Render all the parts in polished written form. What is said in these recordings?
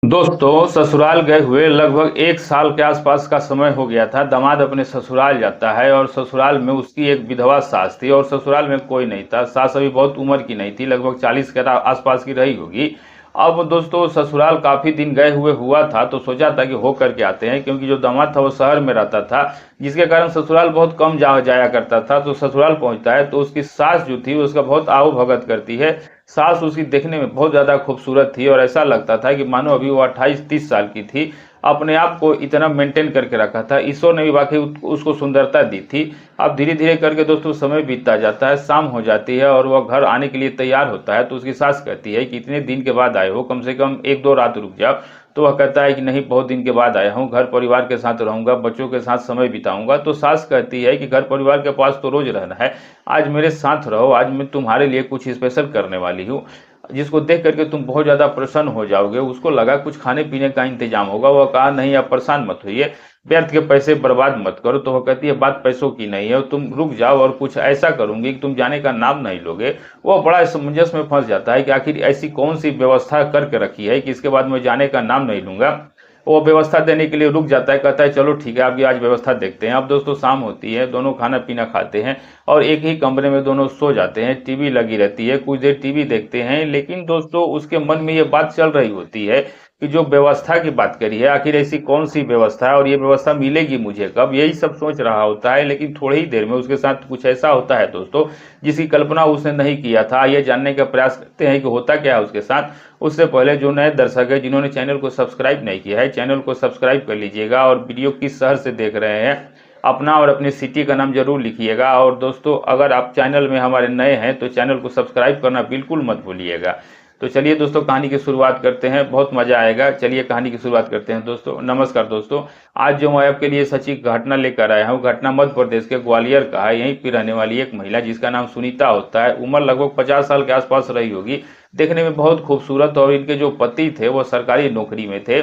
दोस्तों ससुराल गए हुए लगभग एक साल के आसपास का समय हो गया था। दामाद अपने ससुराल जाता है और ससुराल में उसकी एक विधवा सास थी और ससुराल में कोई नहीं था। सास अभी बहुत उम्र की नहीं थी, लगभग 40 के आसपास की रही होगी। अब दोस्तों ससुराल काफी दिन गए हुए हुआ था तो सोचा था कि हो करके आते हैं, क्योंकि जो दामाद था वो शहर में रहता था, जिसके कारण ससुराल बहुत कम जाया करता था। तो ससुराल पहुंचता है तो उसकी सास जो थी उसका बहुत आओ भगत करती है। सास उसकी देखने में बहुत ज्यादा खूबसूरत थी और ऐसा लगता था कि मानो अभी वो 28-30 साल की थी। अपने आप को इतना मेंटेन करके रखा था, ईश्वर ने भी वाकई उसको सुंदरता दी थी। अब धीरे धीरे करके दोस्तों समय बीतता जाता है, शाम हो जाती है और वह घर आने के लिए तैयार होता है। तो उसकी सास कहती है कि इतने दिन के बाद आए हो, कम से कम एक दो रात रुक जाओ। तो वह कहता है कि नहीं, बहुत दिन के बाद आया हूँ, घर परिवार के साथ रहूंगा, बच्चों के साथ समय बिताऊंगा। तो सास कहती है कि घर परिवार के पास तो रोज रहना है, आज मेरे साथ रहो, आज मैं तुम्हारे लिए कुछ स्पेशल करने वाली हूँ, जिसको देख करके तुम बहुत ज्यादा प्रसन्न हो जाओगे। उसको लगा कुछ खाने पीने का इंतजाम होगा। वह कहा नहीं, आप परेशान मत होइए, व्यर्थ के पैसे बर्बाद मत करो। तो वह कहती है बात पैसों की नहीं है, तुम रुक जाओ और कुछ ऐसा करूंगी कि तुम जाने का नाम नहीं लोगे। वह बड़ा असमंजस में फंस जाता है कि आखिर ऐसी कौन सी व्यवस्था करके रखी है कि इसके बाद मैं जाने का नाम नहीं लूंगा। वो व्यवस्था देने के लिए रुक जाता है, कहता है चलो ठीक है, अभी आज व्यवस्था देखते हैं। अब दोस्तों शाम होती है, दोनों खाना पीना खाते हैं और एक ही कमरे में दोनों सो जाते हैं। टीवी लगी रहती है, कुछ देर टीवी देखते हैं, लेकिन दोस्तों उसके मन में ये बात चल रही होती है कि जो व्यवस्था की बात करी है, आखिर ऐसी कौन सी व्यवस्था है और ये व्यवस्था मिलेगी मुझे कब, यही सब सोच रहा होता है। लेकिन थोड़ी ही देर में उसके साथ कुछ ऐसा होता है दोस्तों जिसकी कल्पना उसने नहीं किया था। ये जानने का प्रयास करते हैं कि होता क्या है उसके साथ। उससे पहले जो नए दर्शक है जिन्होंने चैनल को सब्सक्राइब नहीं किया है, चैनल को सब्सक्राइब कर लीजिएगा और वीडियो किस शहर से देख रहे हैं अपना और अपनी सिटी का नाम जरूर लिखिएगा। और दोस्तों अगर आप चैनल में हमारे नए हैं तो चैनल को सब्सक्राइब करना बिल्कुल मत भूलिएगा। तो चलिए दोस्तों कहानी की शुरुआत करते हैं, बहुत मजा आएगा। चलिए कहानी की शुरुआत करते हैं दोस्तों। नमस्कार दोस्तों, आज जो मैं आपके लिए सच्ची घटना लेकर आया हूँ, घटना मध्य प्रदेश के ग्वालियर का है। यहीं पर रहने वाली एक महिला जिसका नाम सुनीता होता है, उम्र लगभग 50 साल के आसपास रही होगी, देखने में बहुत खूबसूरत। और इनके जो पति थे वो सरकारी नौकरी में थे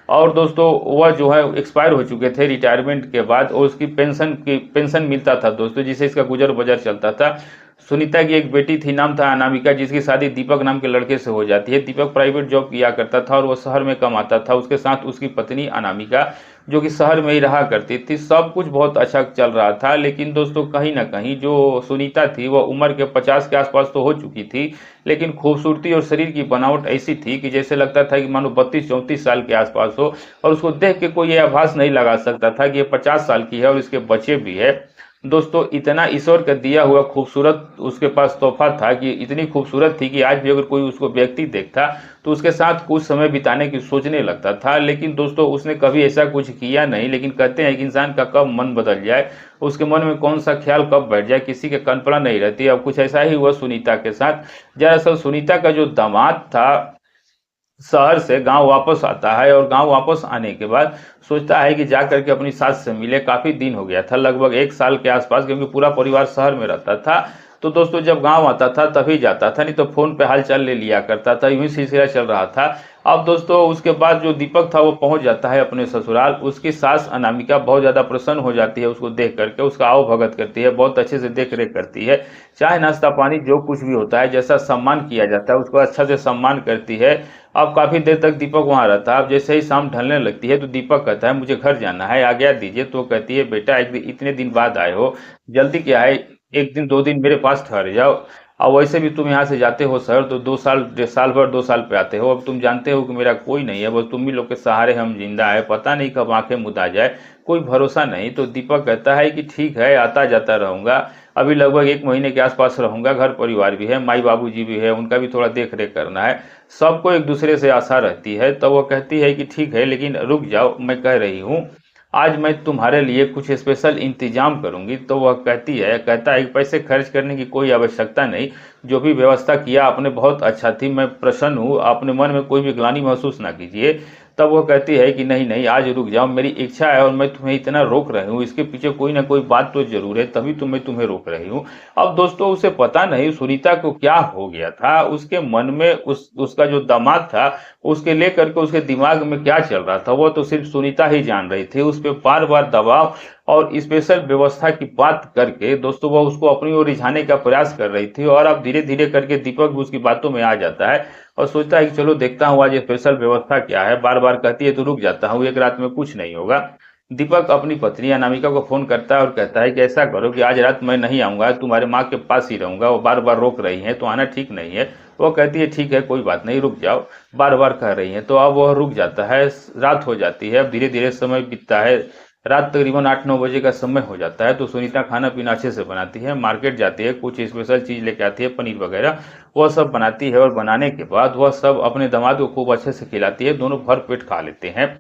और दोस्तों वह जो है एक्सपायर हो चुके थे रिटायरमेंट के बाद, और उसकी पेंशन मिलता था दोस्तों, जिससे इसका गुजर बजर चलता था। सुनीता की एक बेटी थी, नाम था अनामिका, जिसकी शादी दीपक नाम के लड़के से हो जाती है। दीपक प्राइवेट जॉब किया करता था और वो शहर में कमाता था। उसके साथ उसकी पत्नी अनामिका जो कि शहर में ही रहा करती थी। सब कुछ बहुत अच्छा चल रहा था, लेकिन दोस्तों कहीं ना कहीं जो सुनीता थी वह उम्र के 50 के आसपास तो हो चुकी थी, लेकिन खूबसूरती और शरीर की बनावट ऐसी थी कि जैसे लगता था कि मानो 32-34 साल के आसपास हो। और उसको देख के कोई ये आभास नहीं लगा सकता था कि ये 50 साल की है और इसके बच्चे भी है। दोस्तों इतना ईश्वर का दिया हुआ खूबसूरत उसके पास तोहफा था कि इतनी खूबसूरत थी कि आज भी अगर कोई उसको व्यक्ति देखता तो उसके साथ कुछ समय बिताने की सोचने लगता था। लेकिन दोस्तों उसने कभी ऐसा कुछ किया नहीं। लेकिन कहते हैं कि इंसान का कब मन बदल जाए, उसके मन में कौन सा ख्याल कब बैठ जाए, किसी की कल्पना नहीं रहती। अब कुछ ऐसा ही हुआ सुनीता के साथ। दरअसल सुनीता का जो दामाद था शहर से गांव वापस आता है और गांव वापस आने के बाद सोचता है कि जा करके अपनी सास से मिले। काफी दिन हो गया था, लगभग एक साल के आसपास, क्योंकि पूरा परिवार शहर में रहता था। तो दोस्तों जब गांव आता था तभी जाता था, नहीं तो फोन पे हालचाल ले लिया करता था। यूं ही सिलसिला चल रहा था। अब दोस्तों उसके बाद जो दीपक था वो पहुंच जाता है अपने ससुराल। उसकी सास अनामिका बहुत ज्यादा प्रसन्न हो जाती है उसको देख करके, उसका आओ भगत करती है, बहुत अच्छे से देख रेख करती है। चाहे नाश्ता पानी जो कुछ भी होता है, जैसा सम्मान किया जाता है उसको अच्छा से सम्मान करती है। अब काफी देर तक दीपक वहां रहता है। अब जैसे ही शाम ढलने लगती है तो दीपक कहता है मुझे घर जाना है, आज्ञा दीजिए। तो कहती है बेटा इतने दिन बाद आए हो, जल्दी क्या है, एक दिन दो दिन मेरे पास ठहर जाओ। अब वैसे भी तुम यहाँ से जाते हो शहर तो 2 साल, साल भर 2 साल पे आते हो। अब तुम जानते हो कि मेरा कोई नहीं है, बस तुम ही लोग के सहारे हम जिंदा है, पता नहीं कब आंखें मुद आ जाए, कोई भरोसा नहीं। तो दीपक कहता है कि ठीक है, आता जाता रहूंगा, अभी लगभग 1 महीने के आसपास रहूंगा, घर परिवार भी है, माई बाबूजी भी है, उनका भी थोड़ा देख रेख करना है, सबको एक दूसरे से आशा रहती है। तो वो कहती है कि ठीक है, लेकिन रुक जाओ, मैं कह रही हूँ आज मैं तुम्हारे लिए कुछ स्पेशल इंतजाम करूंगी। तो वह कहता है कि पैसे खर्च करने की कोई आवश्यकता नहीं, जो भी व्यवस्था किया आपने बहुत अच्छा थी, मैं प्रसन्न हूँ, अपने मन में कोई भी ग्लानि महसूस ना कीजिए। तब वो कहती है कि नहीं नहीं, आज रुक जाओ, मेरी इच्छा है और मैं तुम्हें इतना रोक रही हूँ, इसके पीछे कोई ना कोई बात तो जरूर है, तभी तो मैं तुम्हें रोक रही हूँ। अब दोस्तों उसे पता नहीं सुनीता को क्या हो गया था, उसके मन में उसका जो दामाद था उसके लेकर के उसके दिमाग में क्या चल रहा था, वो तो सिर्फ सुनीता ही जान रही थी। उस पर बार बार दबाव और स्पेशल व्यवस्था की बात करके दोस्तों वह उसको अपनी ओर रिझाने का प्रयास कर रही थी। और अब धीरे धीरे करके दीपक भी उसकी बातों में आ जाता है और सोचता है कि चलो देखता हूँ आज स्पेशल व्यवस्था क्या है। बार बार कहती है तो रुक जाता हूँ, एक रात में कुछ नहीं होगा। दीपक अपनी पत्नी अनामिका को फोन करता है और कहता है कि ऐसा करो कि आज रात मैं नहीं आऊंगा, तुम्हारे माँ के पास ही रहूंगा, वो बार बार रोक रही है तो आना ठीक नहीं है। वो कहती है ठीक है कोई बात नहीं, रुक जाओ, बार बार कह रही है। तो अब वह रुक जाता है। रात हो जाती है, अब धीरे धीरे समय बीतता है। रात तकरीबन 8-9 बजे का समय हो जाता है। तो सुनीता खाना पीना अच्छे से बनाती है, मार्केट जाती है, कुछ स्पेशल चीज लेके आती है, पनीर वगैरह वह सब बनाती है। और बनाने के बाद वह सब अपने दामाद को खूब अच्छे से खिलाती है, दोनों भर पेट खा लेते हैं।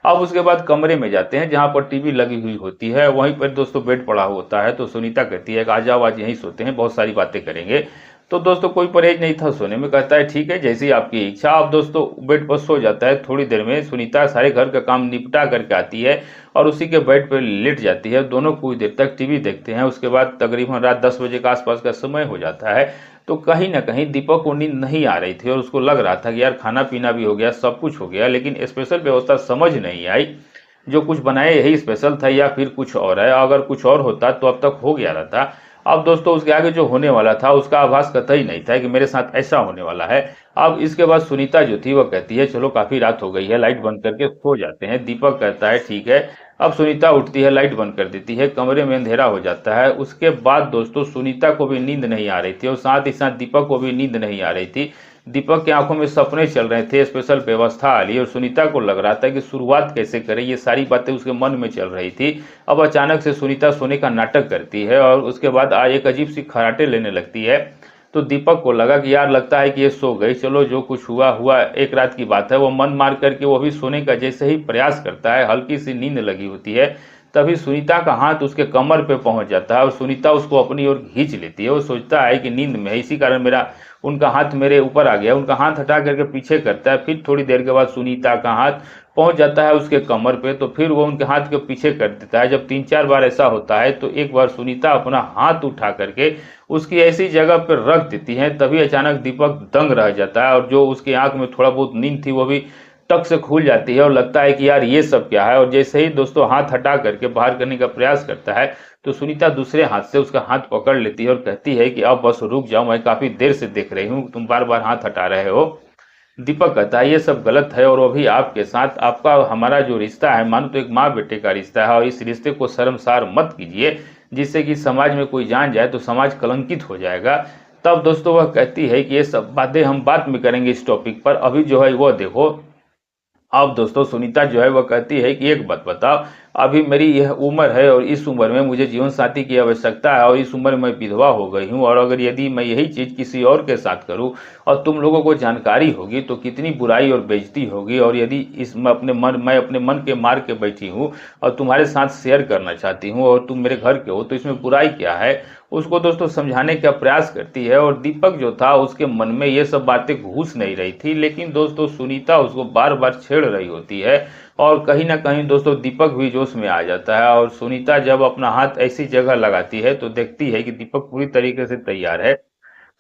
अब उसके बाद कमरे में जाते हैं जहां पर टीवी लगी हुई होती है। वहीं पर दोस्तों बेड पड़ा होता है। तो सुनीता कहती है कि आ जाओ आज यहीं सोते हैं, बहुत सारी बातें करेंगे। तो दोस्तों कोई परहेज नहीं था सोने में, कहता है ठीक है जैसी आपकी इच्छा। अब दोस्तों बेड पर सो जाता है। थोड़ी देर में सुनीता सारे घर का काम निपटा करके आती है और उसी के बेड पर लेट जाती है। दोनों कुछ देर तक टीवी देखते हैं। उसके बाद तकरीबन रात 10 बजे के आसपास का समय हो जाता है। तो कहीं ना कहीं दीपक को नींद नहीं आ रही थी और उसको लग रहा था कि यार खाना पीना भी हो गया, सब कुछ हो गया, लेकिन स्पेशल व्यवस्था समझ नहीं आई। जो कुछ बनाया यही स्पेशल था या फिर कुछ और है? अगर कुछ और होता तो अब तक हो गया रहता। अब दोस्तों उसके आगे जो होने वाला था उसका आभास कतई नहीं था कि मेरे साथ ऐसा होने वाला है। अब इसके बाद सुनीता जो थी वह कहती है चलो काफी रात हो गई है, लाइट बंद करके सो जाते हैं। दीपक कहता है ठीक है। अब सुनीता उठती है, लाइट बंद कर देती है, कमरे में अंधेरा हो जाता है। उसके बाद दोस्तों सुनीता को भी नींद नहीं आ रही थी और साथ ही साथ दीपक को भी नींद नहीं आ रही थी। दीपक की आंखों में सपने चल रहे थे स्पेशल व्यवस्था वाली, और सुनीता को लग रहा था कि शुरुआत कैसे करें, ये सारी बातें उसके मन में चल रही थी। अब अचानक से सुनीता सोने का नाटक करती है और उसके बाद एक अजीब सी खराटे लेने लगती है। तो दीपक को लगा कि यार लगता है कि ये सो गई, चलो जो कुछ हुआ हुआ, एक रात की बात है। वो मन मार करके वो भी सोने का जैसे ही प्रयास करता है, हल्की सी नींद लगी होती है, तभी सुनीता का हाथ उसके कमर पे पहुंच जाता है और सुनीता उसको अपनी ओर खींच लेती है। वो सोचता है कि नींद में है, इसी कारण मेरा उनका हाथ मेरे ऊपर आ गया। उनका हाथ हटा करके पीछे करता है। फिर थोड़ी देर के बाद सुनीता का हाथ पहुंच जाता है उसके कमर पे, तो फिर वो उनके हाथ के पीछे कर देता है। जब 3-4 बार ऐसा होता है तो एक बार सुनीता अपना हाथ उठा करके उसकी ऐसी जगह पर रख देती है। तभी अचानक दीपक दंग रह जाता है और जो उसकी आंख में थोड़ा बहुत नींद थी वो भी टक से खुल जाती है और लगता है कि यार ये सब क्या है। और जैसे ही दोस्तों हाथ हटा करके बाहर करने का प्रयास करता है तो सुनीता दूसरे हाथ से उसका हाथ पकड़ लेती है और कहती है कि अब बस रुक जाओ, मैं काफी देर से देख रही हूँ तुम बार बार हाथ हटा रहे हो। दीपक कहता है ये सब गलत है और वो भी आपके साथ। आपका हमारा जो रिश्ता है मानो तो एक माँ बेटे का रिश्ता है, और इस रिश्ते को शर्मसार मत कीजिए, जिससे कि समाज में कोई जान जाए तो समाज कलंकित हो जाएगा। तब दोस्तों वह कहती है कि ये सब बातें हम बाद में करेंगे इस टॉपिक पर, अभी जो है वो देखो। अब दोस्तों सुनीता जो है वह कहती है कि एक बात बताओ, अभी मेरी यह उम्र है और इस उम्र में मुझे जीवन साथी की आवश्यकता है, और इस उम्र में मैं विधवा हो गई हूँ, और अगर यदि मैं यही चीज किसी और के साथ करूँ और तुम लोगों को जानकारी होगी तो कितनी बुराई और बेइज्जती होगी। और यदि मैं अपने मन के मार के बैठी हूँ और तुम्हारे साथ शेयर करना चाहती हूँ और तुम मेरे घर के हो, तो इसमें बुराई क्या है? उसको दोस्तों समझाने का प्रयास करती है। और दीपक जो था उसके मन में ये सब बातें घुस नहीं रही थी, लेकिन दोस्तों सुनीता उसको बार बार छेड़ रही होती है। और कहीं ना कहीं दोस्तों दीपक भी जोश में आ जाता है, और सुनीता जब अपना हाथ ऐसी जगह लगाती है तो देखती है कि दीपक पूरी तरीके से तैयार है।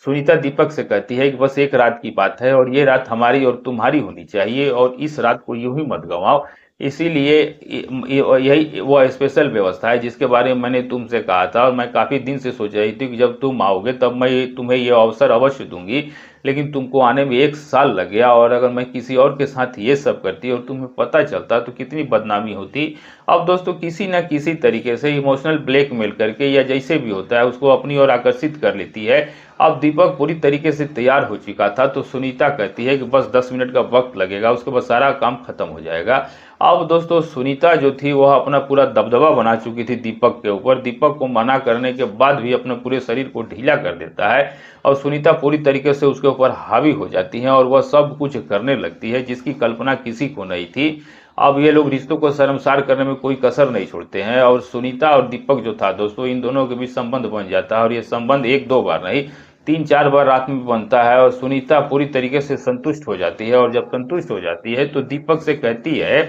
सुनीता दीपक से कहती है कि बस एक रात की बात है और ये रात हमारी और तुम्हारी होनी चाहिए, और इस रात को यूं ही मत गंवाओ। इसीलिए यही वो स्पेशल व्यवस्था है जिसके बारे में मैंने तुमसे कहा था, और मैं काफी दिन से सोच रही थी कि जब तुम आओगे तब मैं तुम्हें ये अवसर अवश्य दूंगी, लेकिन तुमको आने में 1 साल लग गया। और अगर मैं किसी और के साथ ये सब करती और तुम्हें पता चलता तो कितनी बदनामी होती। अब दोस्तों किसी न किसी तरीके से इमोशनल ब्लैकमेल करके या जैसे भी होता है उसको अपनी ओर आकर्षित कर लेती है। अब दीपक पूरी तरीके से तैयार हो चुका था, तो सुनीता कहती है कि बस 10 मिनट का वक्त लगेगा, उसके बाद सारा काम खत्म हो जाएगा। अब दोस्तों सुनीता जो थी वह अपना पूरा दबदबा बना चुकी थी दीपक के ऊपर। दीपक को मना करने के बाद भी अपने पूरे शरीर को ढीला कर देता है और सुनीता पूरी तरीके से उसके ऊपर हावी हो जाती है और वह सब कुछ करने लगती है जिसकी कल्पना किसी को नहीं थी। अब ये लोग रिश्तों को शर्मसार करने में कोई कसर नहीं छोड़ते हैं, और सुनीता और दीपक जो था दोस्तों इन दोनों के बीच संबंध बन जाता है, और ये संबंध 1-2 बार नहीं 3-4 बार रात में बनता है। और सुनीता पूरी तरीके से संतुष्ट हो जाती है, और जब संतुष्ट हो जाती है तो दीपक से कहती है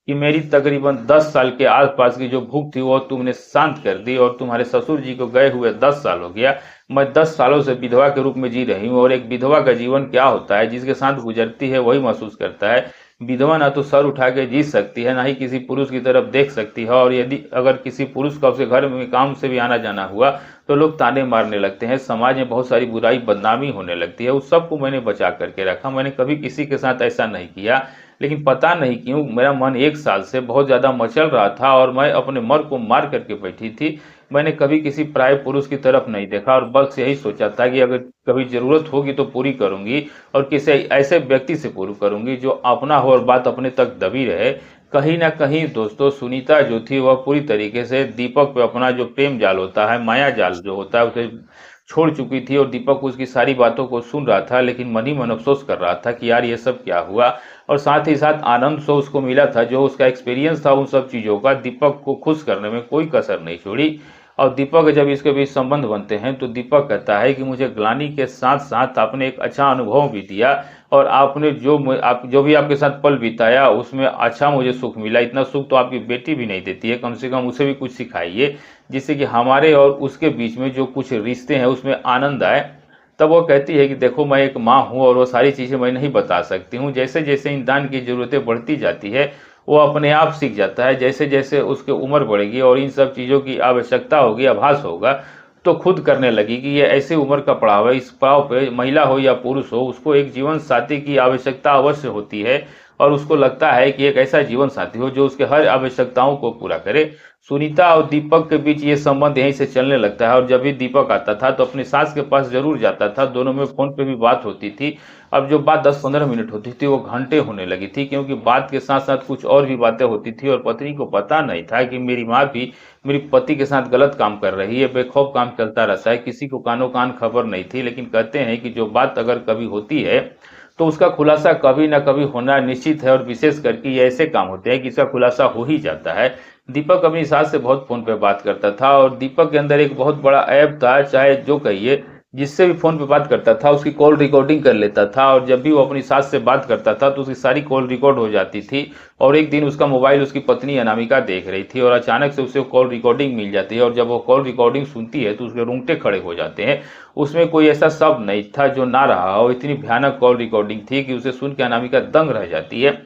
कि मेरी तकरीबन 10 साल के आसपास की जो भूख थी वो तुमने शांत कर दी, और तुम्हारे ससुर जी को गए हुए 10 साल हो गया। मैं 10 सालों से विधवा के रूप में जी रही हूँ, और एक विधवा का जीवन क्या होता है जिसके साथ गुजरती है वही महसूस करता है। विधवा ना तो सर उठा के जी सकती है, ना ही किसी पुरुष की तरफ देख सकती है, और यदि अगर किसी पुरुष का उसके घर में काम से भी आना जाना हुआ तो लोग ताने मारने लगते हैं, समाज में बहुत सारी बुराई बदनामी होने लगती है। उस सब को मैंने बचा करके रखा, मैंने कभी किसी के साथ ऐसा नहीं किया। लेकिन पता नहीं क्यों मेरा मन 1 साल से बहुत ज़्यादा मचल रहा था और मैं अपने मर को मार करके बैठी थी। मैंने कभी किसी पराये पुरुष की तरफ नहीं देखा और बस यही सोचा था कि अगर कभी ज़रूरत होगी तो पूरी करूँगी, और किसी ऐसे व्यक्ति से पूरी करूँगी जो अपना हो और बात अपने तक दबी रहे। कहीं न कहीं दोस्तों सुनीता जो थी वह पूरी तरीके से दीपक पे अपना जो प्रेम जाल होता है, माया जाल जो होता है, उसे छोड़ चुकी थी, और दीपक उसकी सारी बातों को सुन रहा था, लेकिन मन ही मन अफ़सोस कर रहा था कि यार ये सब क्या हुआ। और साथ ही साथ आनंद सो उसको मिला था, जो उसका एक्सपीरियंस था उन सब चीज़ों का, दीपक को खुश करने में कोई कसर नहीं छोड़ी। और दीपक जब इसके बीच संबंध बनते हैं तो दीपक कहता है कि मुझे ग्लानि के साथ साथ आपने एक अच्छा अनुभव भी दिया, और आपने जो भी आपके साथ पल बिताया उसमें अच्छा मुझे सुख मिला। इतना सुख तो आपकी बेटी भी नहीं देती है, कम से कम उसे भी कुछ सिखाइए जिससे कि हमारे और उसके बीच में जो कुछ रिश्ते हैं उसमें आनंद आए। तब वो कहती है कि देखो मैं एक माँ हूँ और वो सारी चीज़ें मैं नहीं बता सकती हूँ। जैसे जैसे इंसान की ज़रूरतें बढ़ती जाती है वो अपने आप सीख जाता है। जैसे जैसे उसकी उम्र बढ़ेगी और इन सब चीज़ों की आवश्यकता होगी, आभास होगा, तो खुद करने लगी कि ये ऐसी उम्र का पड़ाव है, इस पड़ाव पे महिला हो या पुरुष हो उसको एक जीवन साथी की आवश्यकता अवश्य होती है, और उसको लगता है कि एक ऐसा जीवन साथी हो जो उसके हर आवश्यकताओं को पूरा करे। सुनीता और दीपक के बीच ये संबंध यहीं से चलने लगता है, और जब भी दीपक आता था तो अपनी सास के पास जरूर जाता था, दोनों में फोन पे भी बात होती थी। अब जो बात 10-15 मिनट होती थी वो घंटे होने लगी थी, क्योंकि बात के साथ साथ कुछ और भी बातें होती थी, और पत्नी को पता नहीं था कि मेरी माँ भी मेरी पति के साथ गलत काम कर रही है। बेखौफ काम चलता रहता है, किसी को कानो कान खबर नहीं थी। लेकिन कहते हैं कि जो बात अगर कभी होती है तो उसका खुलासा कभी ना कभी होना निश्चित है, और विशेष करके ये ऐसे काम होते हैं कि इसका खुलासा हो ही जाता है। दीपक अपनी सास से बहुत फोन पे बात करता था, और दीपक के अंदर एक बहुत बड़ा ऐप था, चाहे जो कहिए, जिससे भी फोन पे बात करता था उसकी कॉल रिकॉर्डिंग कर लेता था, और जब भी वो अपनी सास से बात करता था तो उसकी सारी कॉल रिकॉर्ड हो जाती थी। और एक दिन उसका मोबाइल उसकी पत्नी अनामिका देख रही थी, और अचानक से उसे कॉल रिकॉर्डिंग मिल जाती है, और जब वो कॉल रिकॉर्डिंग सुनती है तो उसके रोंगटे खड़े हो जाते हैं। उसमें कोई ऐसा शब्द नहीं था जो ना रहा हो, इतनी भयानक कॉल रिकॉर्डिंग थी कि उसे सुन के अनामिका दंग रह जाती है।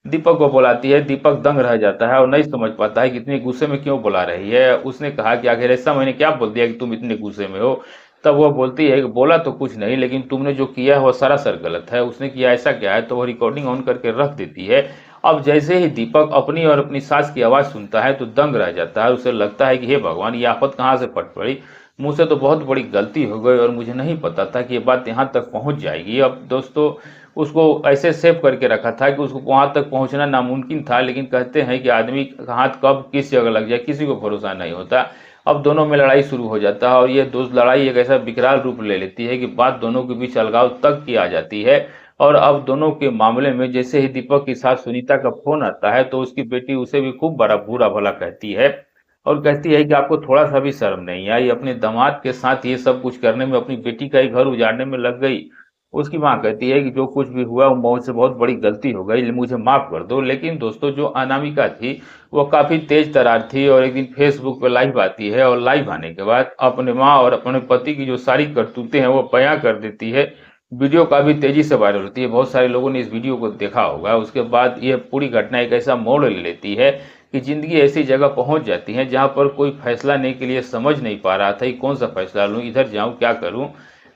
दीपक को बुलाती है, दीपक दंग रह जाता है और नहीं समझ पाता है कि इतने गुस्से में क्यों बुला रही है। उसने कहा कि आखिर ऐसा मैंने क्या बोल दिया कि तुम इतने गुस्से में हो। तब वह बोलती है कि बोला तो कुछ नहीं, लेकिन तुमने जो किया है वह सरासर गलत है। उसने किया ऐसा क्या है, तो वह रिकॉर्डिंग ऑन करके रख देती है। अब जैसे ही दीपक अपनी और अपनी सास की आवाज़ सुनता है तो दंग रह जाता है। उसे लगता है कि हे भगवान, ये आफत कहाँ से पट पड़ी, मुझसे तो बहुत बड़ी गलती हो गई और मुझे नहीं पता था कि ये बात यहाँ तक पहुँच जाएगी। अब दोस्तों उसको ऐसे सेव करके रखा था कि उसको वहाँ तक पहुँचना नामुमकिन था, लेकिन कहते हैं कि आदमी का हाथ कब किस जगह लग जाए किसी को भरोसा नहीं होता। अब दोनों में लड़ाई शुरू हो जाता है, और ये दोस्त लड़ाई एक ऐसा विकराल रूप ले लेती है कि बात दोनों के बीच अलगाव तक की आ जाती है। और अब दोनों के मामले में जैसे ही दीपक के साथ सुनीता का फोन आता है तो उसकी बेटी उसे भी खूब बड़ा बुरा भला कहती है, और कहती है कि आपको थोड़ा सा भी शर्म नहीं आई, अपने दामाद के साथ ये सब कुछ करने में, अपनी बेटी का ही घर उजाड़ने में लग गई। उसकी माँ कहती है कि जो कुछ भी हुआ वो मुझसे बहुत बड़ी गलती हो गई, मुझे माफ कर दो। लेकिन दोस्तों जो अनामिका थी वो काफी तेज तर्रार थी, और एक दिन फेसबुक पे लाइव आती है, और लाइव आने के बाद अपने माँ और अपने पति की जो सारी करतूतें हैं वो बयां कर देती है। वीडियो काफी तेजी से वायरल होती है, बहुत सारे लोगों ने इस वीडियो को देखा होगा। उसके बाद ये पूरी घटना एक ऐसा मोड़ ले लेती है कि जिंदगी ऐसी जगह पहुंच जाती है जहां पर कोई फैसला लेने के लिए समझ नहीं पा रहा था कि कौन सा फैसला लूं, इधर जाऊं क्या करूं।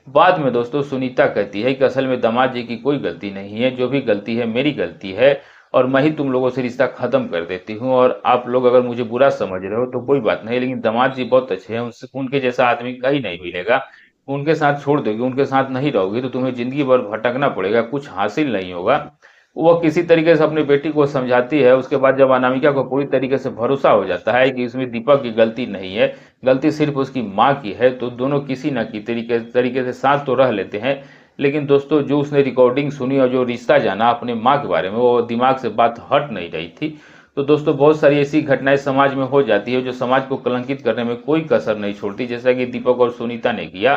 बाद में दोस्तों सुनीता कहती है कि असल में दामाद जी की कोई गलती नहीं है, जो भी गलती है मेरी गलती है, और मैं ही तुम लोगों से रिश्ता खत्म कर देती हूँ, और आप लोग अगर मुझे बुरा समझ रहे हो तो कोई बात नहीं, लेकिन दामाद जी बहुत अच्छे हैं, उनसे उनके जैसा आदमी कहीं नहीं मिलेगा। उनके साथ छोड़ दोगे, उनके साथ नहीं रहोगे तो तुम्हें जिंदगी भर भटकना पड़ेगा, कुछ हासिल नहीं होगा। वो किसी तरीके से अपनी बेटी को समझाती है। उसके बाद जब अनामिका को पूरी तरीके से भरोसा हो जाता है कि इसमें दीपक की गलती नहीं है, गलती सिर्फ उसकी माँ की है, तो दोनों किसी न किसी तरीके से साथ तो रह लेते हैं। लेकिन दोस्तों जो उसने रिकॉर्डिंग सुनी और जो रिश्ता जाना अपने माँ के बारे में, वो दिमाग से बात हट नहीं रही थी। तो दोस्तों बहुत सारी ऐसी घटनाएं समाज में हो जाती है जो समाज को कलंकित करने में कोई कसर नहीं छोड़ती, जैसा कि दीपक और सुनीता ने किया।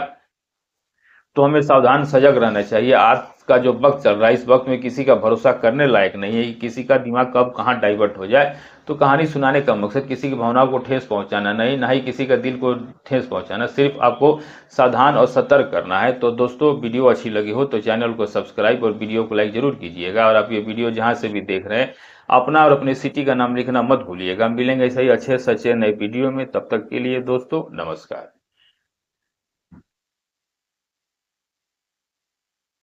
तो हमें सावधान सजग रहना चाहिए। आज का जो वक्त चल रहा है, इस वक्त में किसी का भरोसा करने लायक नहीं है कि किसी का दिमाग कब कहाँ डाइवर्ट हो जाए। तो कहानी सुनाने का मकसद किसी की भावनाओं को ठेस पहुंचाना नहीं, ना ही किसी का दिल को ठेस पहुंचाना, सिर्फ आपको सावधान और सतर्क करना है। तो दोस्तों, वीडियो अच्छी लगी हो तो चैनल को सब्सक्राइब और वीडियो को लाइक जरूर कीजिएगा। और आप ये वीडियो जहां से भी देख रहे हैं, अपना और अपने सिटी का नाम लिखना मत भूलिएगा। मिलेंगे ऐसे ही अच्छे सच्चे नए वीडियो में, तब तक के लिए दोस्तों नमस्कार।